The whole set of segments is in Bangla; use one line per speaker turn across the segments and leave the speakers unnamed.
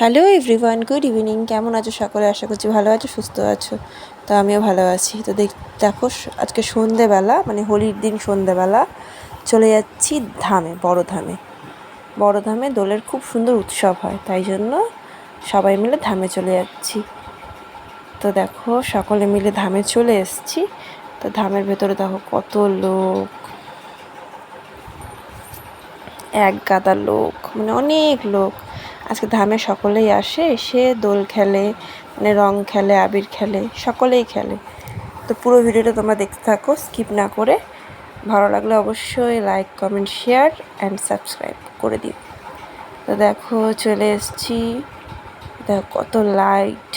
Hello everyone, good evening. কেমন আছো সকলে? আশা করছি ভালো আছো, সুস্থ আছো। তো আমিও ভালো আছি। তো দেখো আজকে সন্ধেবেলা, মানে হোলির দিন সন্ধেবেলা চলে যাচ্ছি ধামে, বড় ধামে দোলের খুব সুন্দর উৎসব হয়, তাই জন্য সবাই মিলে ধামে চলে যাচ্ছি। তো দেখো সকলে মিলে ধামে চলে এসেছি। তো ধামের ভেতরে দেখো কত লোক, এক গাদা লোক, মানে অনেক লোক। আজকে ধামে সকলেই আসে, এসে দোল খেলে, মানে রং খেলে, আবির খেলে, সকলেই খেলে। তো পুরো ভিডিওটা তোমরা দেখতে থাকো, স্কিপ না করে। ভালো লাগলে অবশ্যই like, comment, share and subscribe করে দিও। তো দেখো চলে এসেছি, দেখো কত লাইট।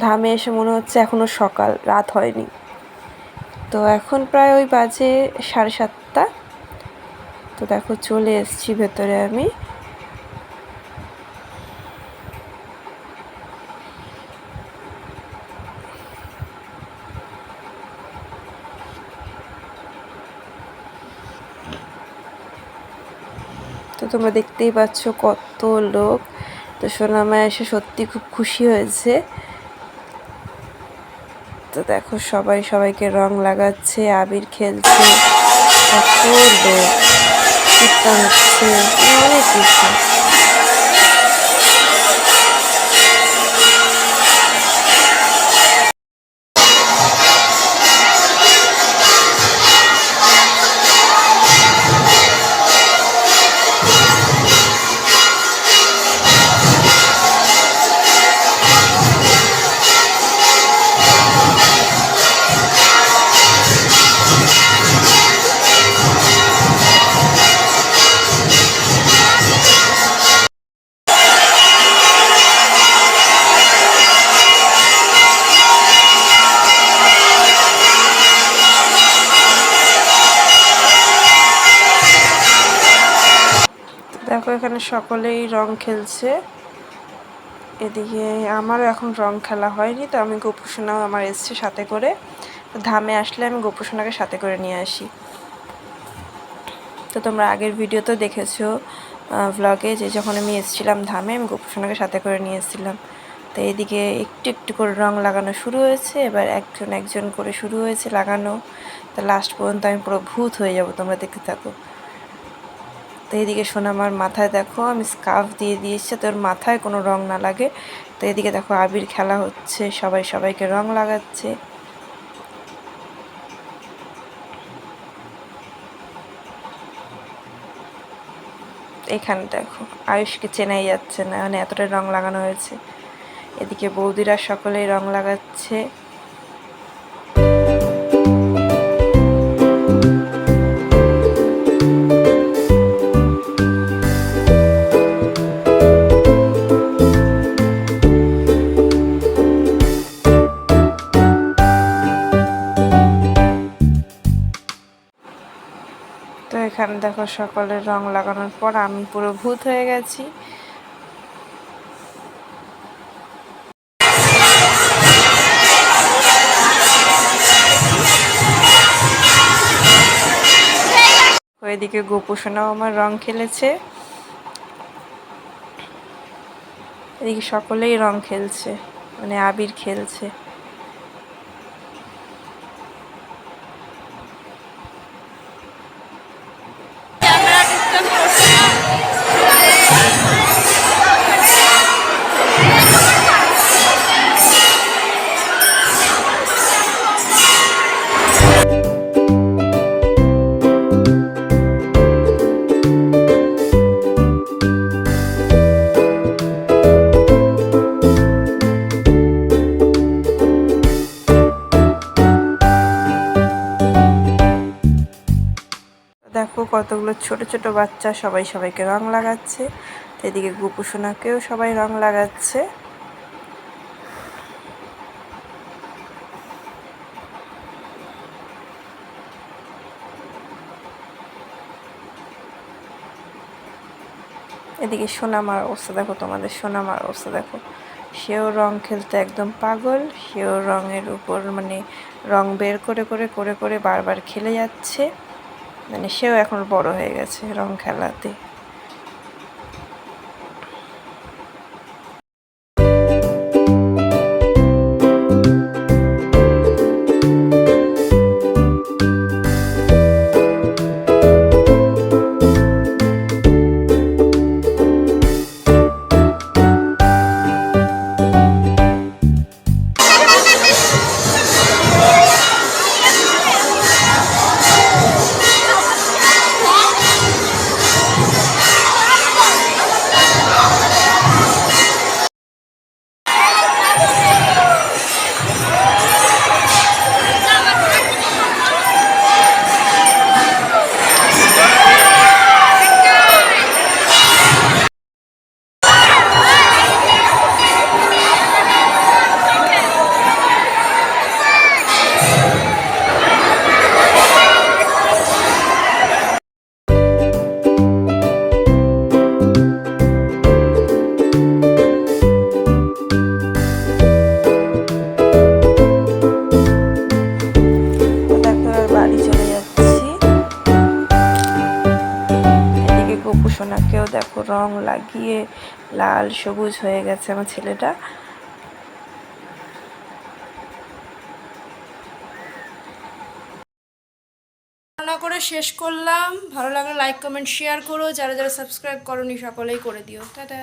ধামে এসে মনে হচ্ছে এখনও সকাল, রাত হয়নি। তো এখন প্রায় ওই বাজে 7:30। তো দেখো চলে এসেছি ভেতরে আমি। তো তোমরা দেখতেই পাচ্ছ কত লোক। তো সোনামা এসে সত্যি খুব খুশি হয়েছে। তো দেখো সবাই সবাইকে রং লাগাচ্ছে, আবির খেলছে, কত লোক, কীর্তন হচ্ছে, অনেক কিছু। দেখো এখানে সকলেই রং খেলছে। এদিকে আমারও এখন রং খেলা হয়নি, তো আমি গোপুসোনাও আমার এসছে সাথে করে। ধামে আসলে আমি গোপুসোনাকে সাথে করে নিয়ে আসি। তো তোমরা আগের ভিডিওতে দেখেছো ভ্লগে, যে যখন আমি এসেছিলাম ধামে, আমি গোপুসোনাকে সাথে করে নিয়ে এসেছিলাম। তো এইদিকে একটু একটু করে রং লাগানো শুরু হয়েছে, এবার একজন একজন করে শুরু হয়েছে লাগানো। তো লাস্ট পর্যন্ত আমি পুরো ভূত হয়ে যাব, তোমরা দেখতে থাকো। তো এইদিকে সোনামার মাথায় দেখো আমি স্কার্ফ দিয়ে দিয়েছি, তো ওর মাথায় কোনো রং না লাগে। তো এদিকে দেখো আবির খেলা হচ্ছে, সবাই সবাইকে রং লাগাচ্ছে। এখানে দেখো আয়ুষকে চেনাই যাচ্ছে না, মানে এতটাই রং লাগানো হয়েছে। এদিকে বৌদিরা সকলেই রং লাগাচ্ছে। তো এখানে দেখো সকলের রং লাগানোর পর আমি পুরো ভূত হয়ে গেছি। ওইদিকে গোপুসোনাও আমার রং খেলেছে। এদিকে সকলেই রং খেলছে, মানে আবির খেলছে। দেখো কতগুলো ছোট ছোট বাচ্চা সবাই সবাইকে রং লাগাচ্ছে। তো এদিকে গোপুসোনাকেও সবাই রং লাগাচ্ছে। এদিকে সোনামার অবস্থা দেখো, তোমাদের সোনামার অবস্থা দেখো। সেও রং খেলতে একদম পাগল, সেও রঙের উপর মানে রং বের করে করে করে করে বারবার খেলে যাচ্ছে। মানে সেও এখন বড় হয়ে গেছে রং খেলাতে। সোনাকেও দেখো রং লাগিয়ে লাল সবুজ হয়ে গেছে আমার ছেলেটা। রান্না করে শেষ করলাম। ভালো লাগলে লাইক কমেন্ট শেয়ার করো, যারা যারা সাবস্ক্রাইব করোনি সকলেই করে দিও। টাটা।